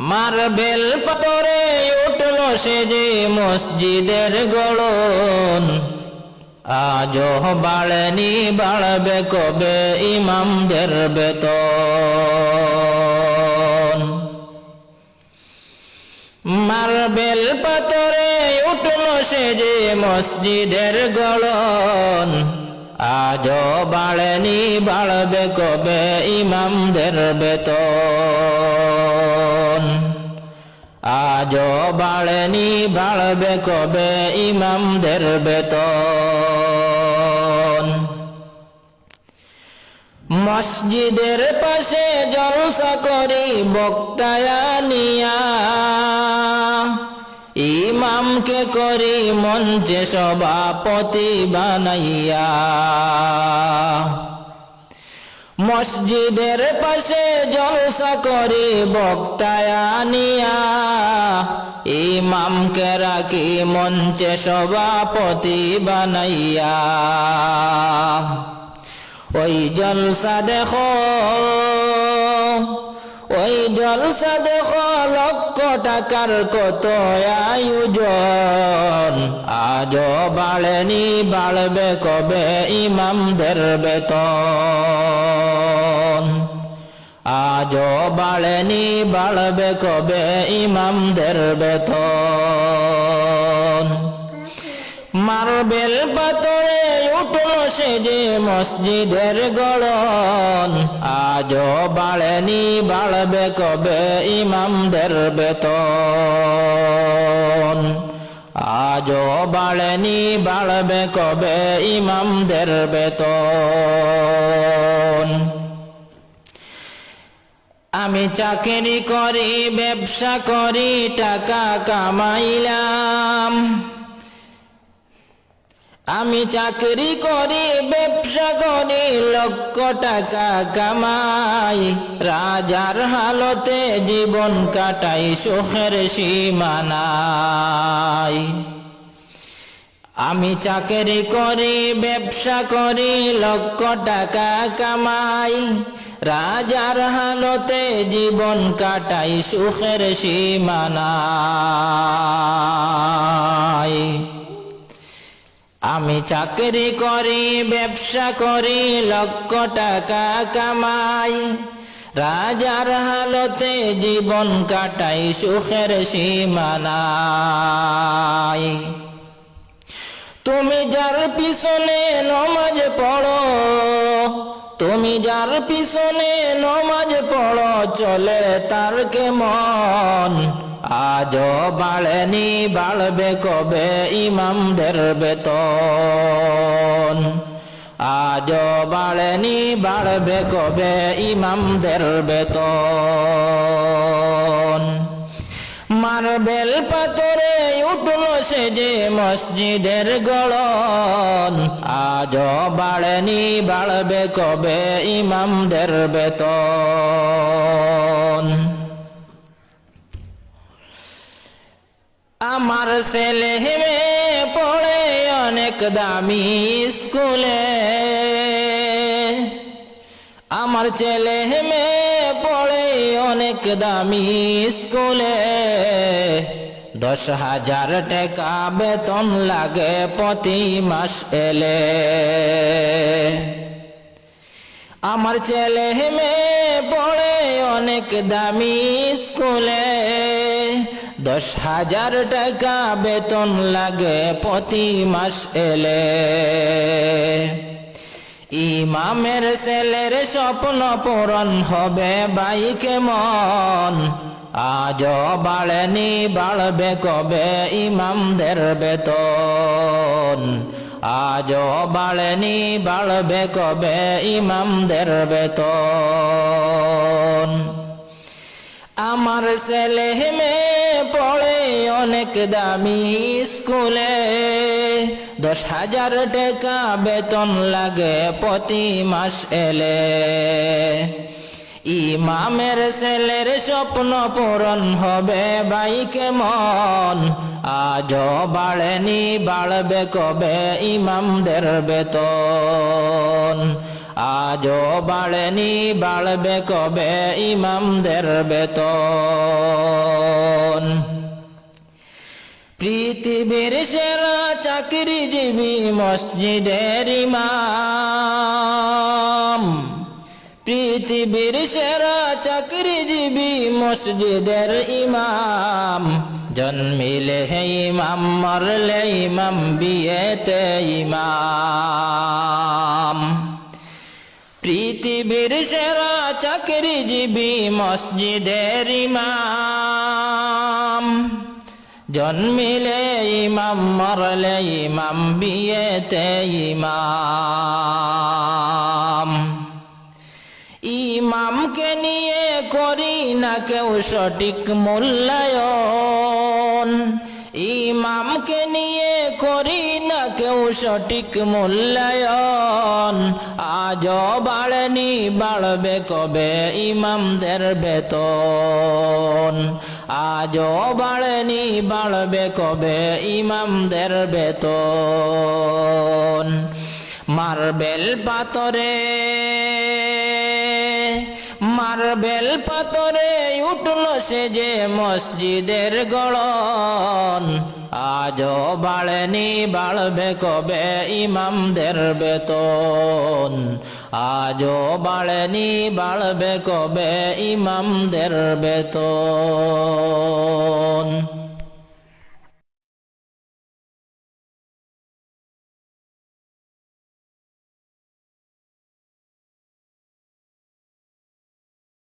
Marble পাথরে উঠল সে যে মসজিদের গড়ন, আজও বাড়েনি বাড়বে কবে ইমামদের বেতন। মার্বেল পাথরে উঠল সে যে মসজিদের গড়ন, আজও বাড়েনি বাড়বে কবে ইমামদের বেতন। আজও বাড়েনি বাড়বে কবে ইমামদের বেতন। মসজিদের পাশে জলসা করি বক্তায়া নিয়া, ইমামকে করি মঞ্চে সভাপতি বানাইয়া। মসজিদের পাশে জলসা করি বক্তায়া নিয়া, ইমামকে রাখি মঞ্চে সভাপতি বানাইয়া। ওই জলসা দেখো, ওই জলসা দেখো লক্ষ টাকার কত আয়োজন, আজও বাড়েনি বাড়বে কবে ইমামদের বেতন। আজও বাড়েনি বাড়বে কবে ইমামদের বেতন। মার্বেল পাথরে উঠল সে যে মসজিদের গড়ন, আজও বাড়েনি বাড়বে কবে ইমামদের বেতন। আজও বাড়েনি বাড়বে কবে ইমামদের বেতন। আমি চাকরি করি ব্যবসা করি টাকা কামাইলাম, আমি চাকরি করি ব্যবসা করি লক্ষ টাকা কামাই, রাজার হালতে জীবন কাটাই সুখের সীমা নাই। আমি চাকরি করি ব্যবসা করি লক্ষ টাকা কামাই, রাজার হালতে জীবন কাটাই সুখের সীমা নাই। আমি চাকরি করি ব্যবসা করি লক্ষ টাকা কামাই, রাজার হালতে জীবন কাটাই সুখের সীমা নাই। তুমি যার পিছনে নমাজ পড়ো, তুমি যার পিছনে নমাজ পড়ো চলে তার কেমন, আজও বাড়েনি বাড়বে কবে ইমামদের বেতন। আজও বাড়েনি বাড়বে কবে ইমামদের বেতন। মার্বেল পাথরে উঠল সে যে মসজিদের গড়ন, আজও বাড়েনি বাড়বে কবে ইমামদের বেতন। আমার ছেলে মেয়ে পড়ে অনেক দামি স্কুলে, আমার ছেলে মেয়ে পড়ে অনেক দামি স্কুলে, 10,000 টাকা বেতন লাগে প্রতি মাস এলে। আমার ছেলে মেয়ে পড়ে অনেক দামি স্কুলে, 10,000 টাকা বেতন লাগে প্রতি মাস এলে। ইমামের ছেলের স্বপ্ন পূরণ হবে ভাই কেমন, আজও বাড়েনি বাড়বে কবে ইমামদের বেতন। আজও বাড়েনি বাড়বে কবে ইমামদের বেতন। আমার ছেলে মেয়ে পড়ে অনেক দামি স্কুলে, 10,000 টাকা বেতন লাগে প্রতি মাস এলে। ইমামের ছেলের স্বপ্ন পূরণ হবে ভাই কেমন, আজও বাড়েনি বাড়বে কবে ইমামদের বেতন। আজও বাড়েনি বাড়বে কবে ইমামদের বেতন। পৃথিবীর সেরা চাকরিজীবী মসজিদের ইমাম, পৃথিবীর সেরা চাকরিজীবী মসজিদের ইমাম, জন্মিলে হে ইমাম মরলে ইমাম বিয়েতে ইমাম। পৃথিবীর সেরা চাকরিজীবী মসজিদের ইমাম, জন্মিলে ইমাম মরলে ইমাম বিয়েতে ইমাম। ইমামকে নিয়ে করি না কেউ সঠিক মূল্যায়ন, ইমামকে নিয়ে করি না কেউ সঠিক মূল্যায়ন। আজও বাড়েনি বাড়বে কবে ইমামদের বেতন, আজও বাড়েনি বাড়বে কবে ইমামদের বেতন। মার্বেল পাথরে, মার্বেল পাথরে উঠল সে যে মসজিদের গড়ন, আজও বাড়েনি বাড়বে কবে ইমামদের বেতন, আজও বাড়েনি বাড়বে কবে ইমামদের বেতন।